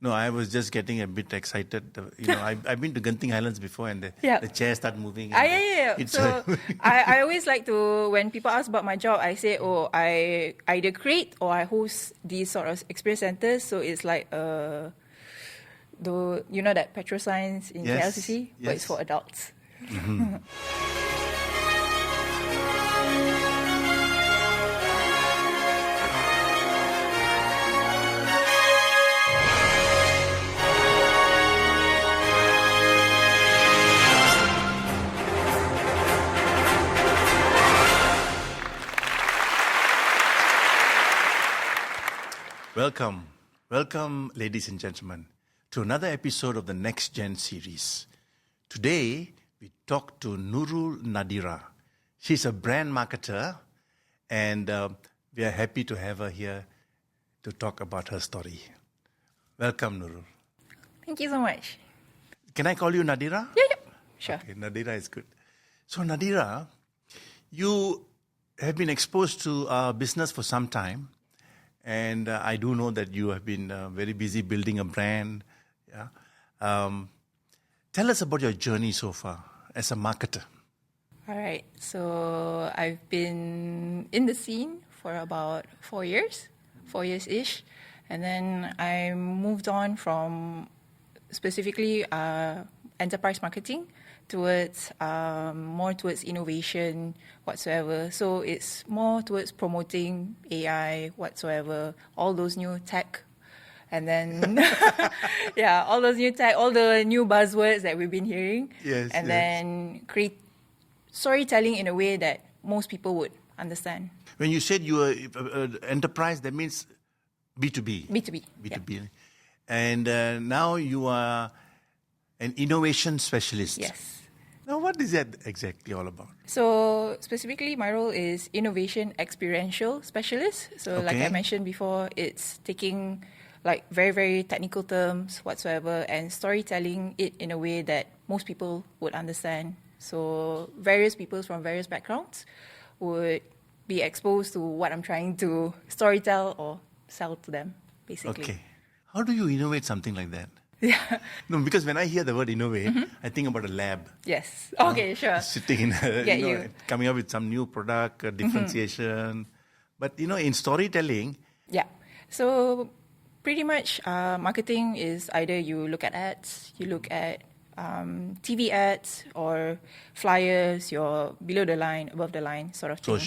No, I was just getting a bit excited. I've been to Genting Highlands before, and the chairs start moving. Yeah. So I always like to, when people ask about my job, I say, I either create or I host these sort of experience centers. So it's like, that Petro Science in KLCC, but it's for adults. Mm-hmm. Welcome, ladies and gentlemen, to another episode of the NexGen series. Today, we talk to Nurul Nadhirah. She's a brand marketer, and we are happy to have her here to talk about her story. Welcome, Nurul. Thank you so much. Can I call you Nadhirah? Yeah. Sure. Okay, Nadhirah is good. So, Nadhirah, you have been exposed to our business for some time. And I do know that you have been very busy building a brand. Yeah. Tell us about your journey so far as a marketer. All right. So I've been in the scene for about 4 years-ish. And then I moved on from specifically enterprise marketing towards more towards innovation whatsoever. So it's more towards promoting AI whatsoever, all those new tech. And then, all those new tech, all the new buzzwords that we've been hearing. Then create storytelling in a way that most people would understand. When you said you were enterprise, that means B2B. B2B. B2B. Yeah. And now you are an innovation specialist. Yes. Now, what is that exactly all about? So, specifically, my role is innovation experiential specialist. So, like I mentioned before, it's taking like very, very technical terms whatsoever and storytelling it in a way that most people would understand. So, various people from various backgrounds would be exposed to what I'm trying to storytell or sell to them, basically. Okay. How do you innovate something like that? Yeah. No, because when I hear the word innovate, I think about a lab. Yes. Okay, sure. Sitting in coming up with some new product, differentiation. But, in storytelling... Yeah. So, pretty much marketing is either you look at ads, you look at TV ads or flyers, your below the line, above the line sort of thing.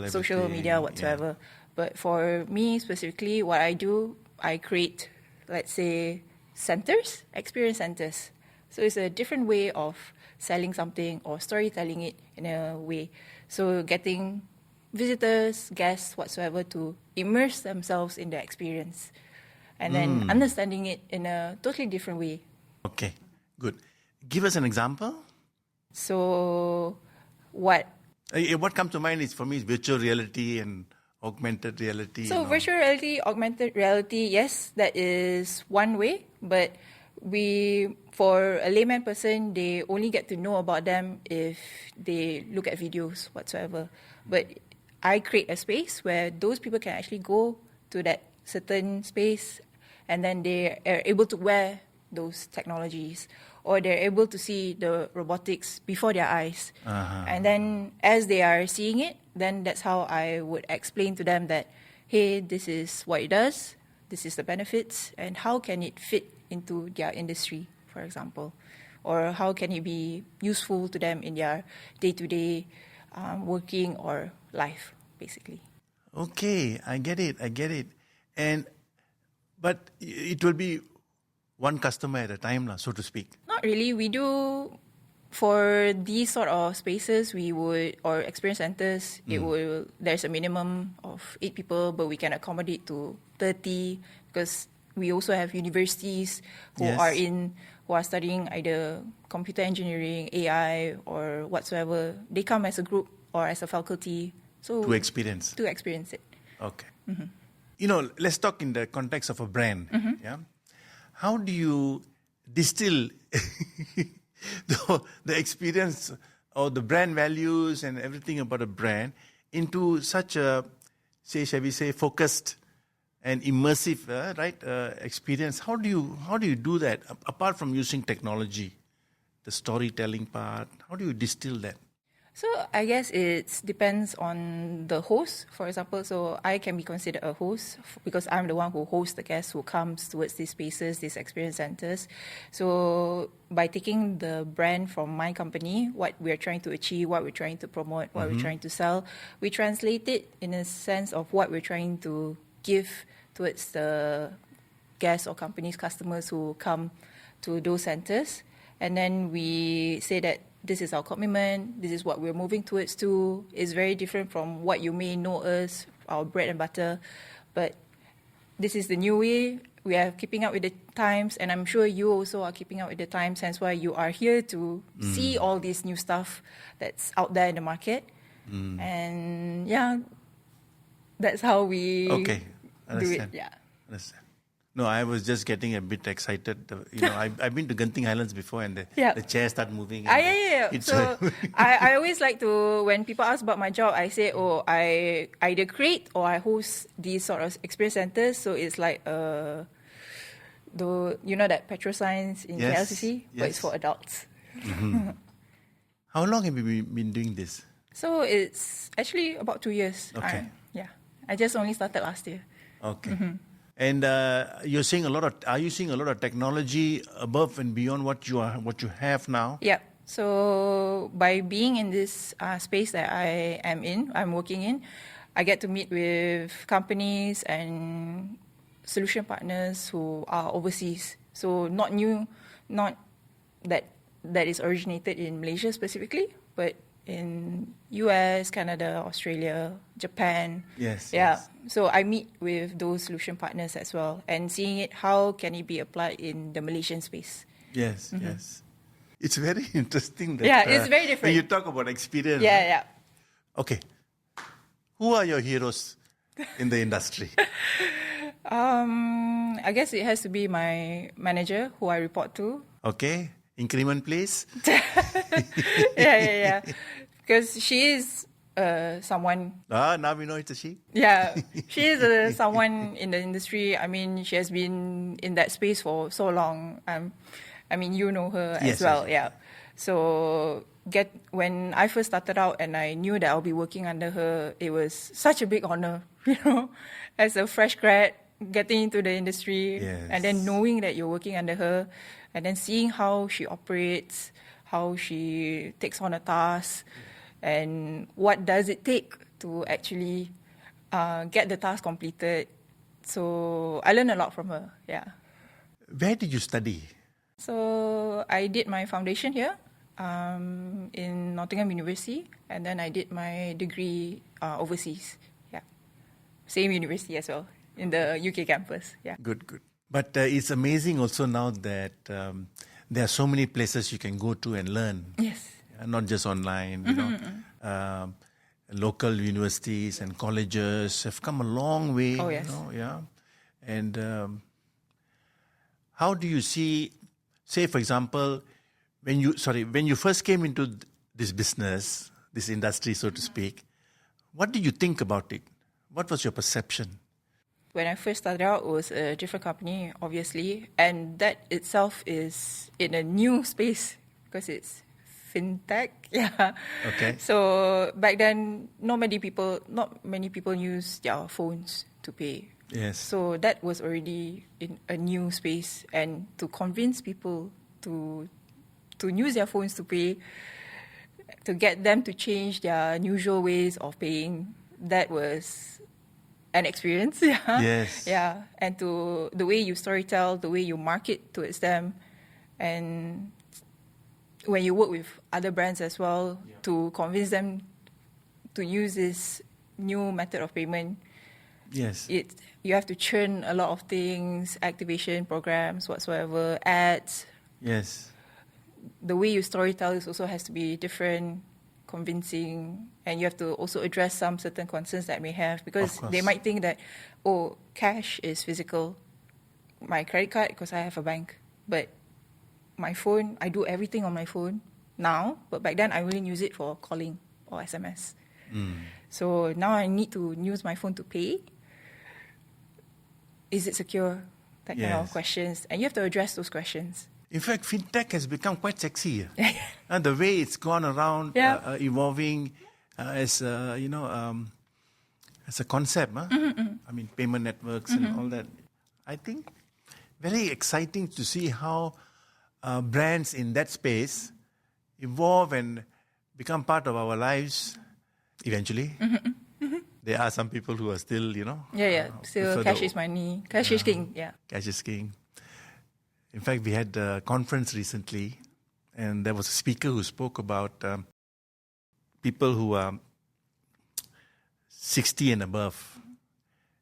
Social media whatsoever. Yeah. But for me specifically, what I do, I create, let's say... experience centers. So it's a different way of selling something or storytelling it in a way. So getting visitors, guests, whatsoever to immerse themselves in the experience and then understanding it in a totally different way. Okay, good. Give us an example. So what comes to mind is for me is virtual reality and augmented reality. So virtual reality, augmented reality, yes, that is one way. But for a layman person, they only get to know about them if they look at videos whatsoever. But I create a space where those people can actually go to that certain space and then they are able to wear those technologies or they're able to see the robotics before their eyes. And then as they are seeing it, then that's how I would explain to them that, hey, this is what it does, this is the benefits, and how can it fit into their industry, for example, or how can it be useful to them in their day-to-day working or life, basically. Okay, I get it. But it will be one customer at a time, so to speak. Not really. We do, for these sort of spaces, or experience centers, there's a minimum of 8 people, but we can accommodate to 30 because we also have universities who are studying either computer engineering, AI, or whatsoever. They come as a group or as a faculty. So to experience it. Okay. Let's talk in the context of a brand. Yeah. How do you distill the experience or the brand values and everything about a brand into such a, shall we say, focused and immersive, experience. How do you do that apart from using technology, the storytelling part? How do you distill that? So I guess it depends on the host. For example, so I can be considered a host because I'm the one who hosts the guests who comes towards these spaces, these experience centers. So by taking the brand from my company, what we're trying to achieve, what we're trying to promote, what we're trying to sell, we translate it in a sense of what we're trying to give towards the guests or companies, customers who come to those centers. And then we say that this is our commitment, this is what we're moving towards to. It's very different from what you may know us, our bread and butter. But this is the new way. We are keeping up with the times, and I'm sure you also are keeping up with the times. Hence why you are here to see all this new stuff that's out there in the market. And yeah, that's how we do it. Yeah. Understand. No, I was just getting a bit excited. I've been to Genting Highlands before, and the chairs start moving. Yeah. So I always like to, when people ask about my job, I say, I either create or I host these sort of experience centers. So it's like, that petrol science in KLCC, but it's for adults. How long have you been doing this? So it's actually about 2 years. Okay. I just only started last year. Okay. And you're seeing are you seeing a lot of technology above and beyond what you have now? Yeah. So by being in this space that I'm working in, I get to meet with companies and solution partners who are overseas. So not that is originated in Malaysia specifically, but in US, Canada, Australia, Japan. Yes. So I meet with those solution partners as well, and seeing it, how can it be applied in the Malaysian space? Yes. It's very interesting. That, it's very different. When you talk about experience. Yeah. Okay. Who are your heroes in the industry? I guess it has to be my manager, who I report to. Okay. Increment, please. Yeah. Because she is someone. Now we know it's a she. Yeah, she is someone in the industry. I mean, she has been in that space for so long. I mean, you know her as well. Yes. Yeah. So when I first started out and I knew that I'll be working under her, it was such a big honor, as a fresh grad getting into the industry, and then knowing that you're working under her, and then seeing how she operates, how she takes on a task, and what does it take to actually get the task completed. So I learned a lot from her, yeah. Where did you study? So I did my foundation here in Nottingham University, and then I did my degree overseas, yeah. Same university as well, in the UK campus, yeah. Good. But it's amazing also now that there are so many places you can go to and learn. Yes. Not just online, local universities and colleges have come a long way. Oh, yes. And how do you see, say for example, when you first came into this business, this industry, so to speak, what did you think about it? What was your perception? When I first started out, it was a different company, obviously, and that itself is in a new space because it's fintech. Yeah. Okay. So back then, not many people use their phones to pay. Yes. So that was already in a new space, and to convince people to use their phones to pay, to get them to change their usual ways of paying, that was an experience. Yeah. Yes. Yeah. And to the way you storytell, the way you market towards them, and when you work with other brands as well, to convince them to use this new method of payment. Yes. You have to churn a lot of things, activation programs, whatsoever, ads. Yes. The way you storytell also has to be different, convincing, and you have to also address some certain concerns that may have, because they might think that, cash is physical, my credit card because I have a bank, but my phone, I do everything on my phone now, but back then I only use it for calling or SMS. So now I need to use my phone to pay. is it secure? That kind of Yes. questions. And you have to address those questions. In fact, fintech has become quite sexy. And the way it's gone around, Yeah. evolving as as a concept. I mean, payment networks and all that. I think very exciting to see how brands in that space evolve and become part of our lives eventually. There are some people who are still, Still, prefer cash the- is money. Cash is king. Yeah. Cash is king. In fact, we had a conference recently, and there was a speaker who spoke about people who are 60 and above,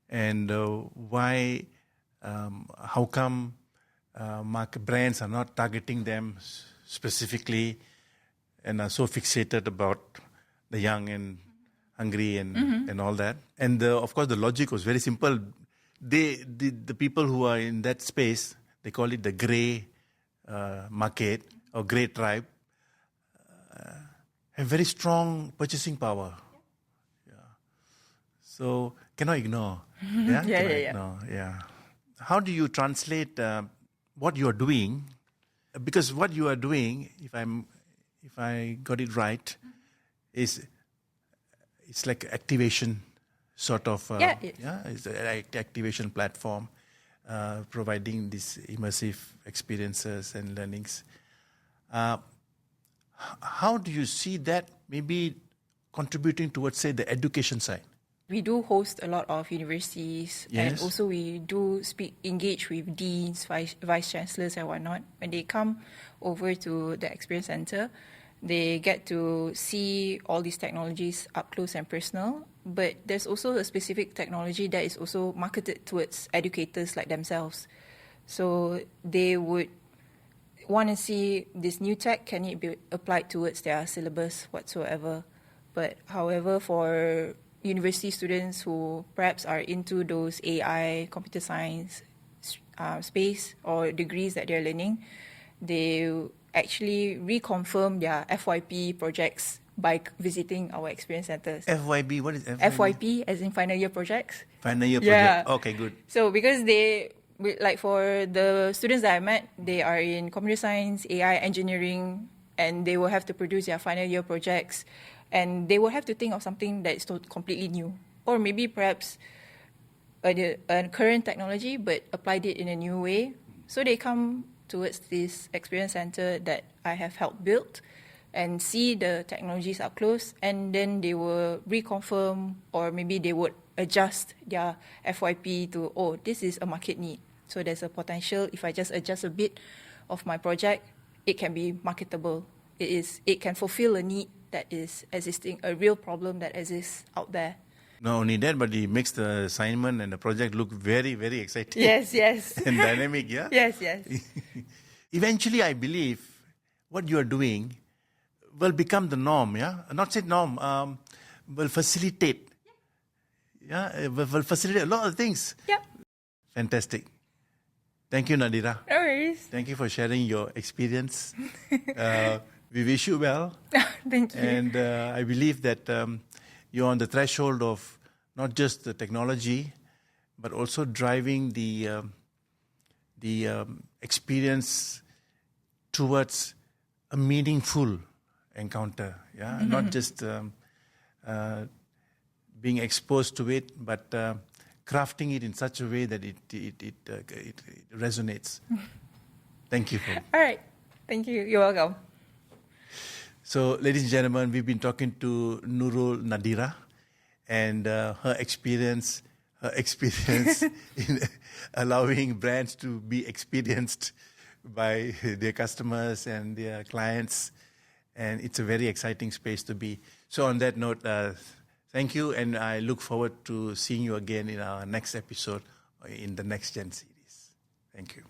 and how come market brands are not targeting them specifically, and are so fixated about the young and hungry and all that. And of course, the logic was very simple. The people who are in that space, they call it the grey market or grey tribe, have very strong purchasing power. Yeah. So cannot ignore. Yeah, Yeah, cannot yeah. ignore. Yeah. How do you translate what you are doing? Because what you are doing, if I got it right, is it's like activation sort of. It's an activation platform. Providing these immersive experiences and learnings. How do you see that maybe contributing towards, say, the education side? We do host a lot of universities, and Yes. also we do engage with deans, vice chancellors, and whatnot. When they come over to the experience center, they get to see all these technologies up close and personal. But there's also a specific technology that is also marketed towards educators like themselves. So they would want to see this new tech, can it be applied towards their syllabus whatsoever. But however, for university students who perhaps are into those AI, computer science space or degrees that they're learning, they actually reconfirm their FYP projects by visiting our experience centers. FYB, what is FYB? FYP as in final year projects. Final year Yeah. project. Okay, good. So because like for the students that I met, they are in computer science, AI, engineering, and they will have to produce their final year projects, and they will have to think of something that is completely new, or maybe perhaps a current technology but applied it in a new way. So they come towards this experience center that I have helped build and see the technologies up close, and then they will reconfirm, or maybe they would adjust their FYP to, oh, this is a market need. So there's a potential, if I just adjust a bit of my project, it can be marketable. It can fulfill a need that is existing, a real problem that exists out there. Not only that, but it makes the assignment and the project look very, very exciting. Yes, yes. And dynamic, yeah? Yes, yes. Eventually, I believe what you are doing will become the norm, yeah? Not say norm, will facilitate. Yeah, it will facilitate a lot of things. Yeah, Fantastic. Thank you, Nadhirah. no worries. Thank you for sharing your experience. We wish you well. Thank you. And I believe that you're on the threshold of not just the technology, but also driving the experience towards a meaningful encounter. Yeah, not just being exposed to it, but crafting it in such a way that it resonates. Thank you. All right. Thank you. You're welcome. So, ladies and gentlemen, we've been talking to Nurul Nadhirah and her experience in allowing brands to be experienced by their customers and their clients. And it's a very exciting space to be. So on that note, thank you, and I look forward to seeing you again in our next episode in the NexGen series. Thank you.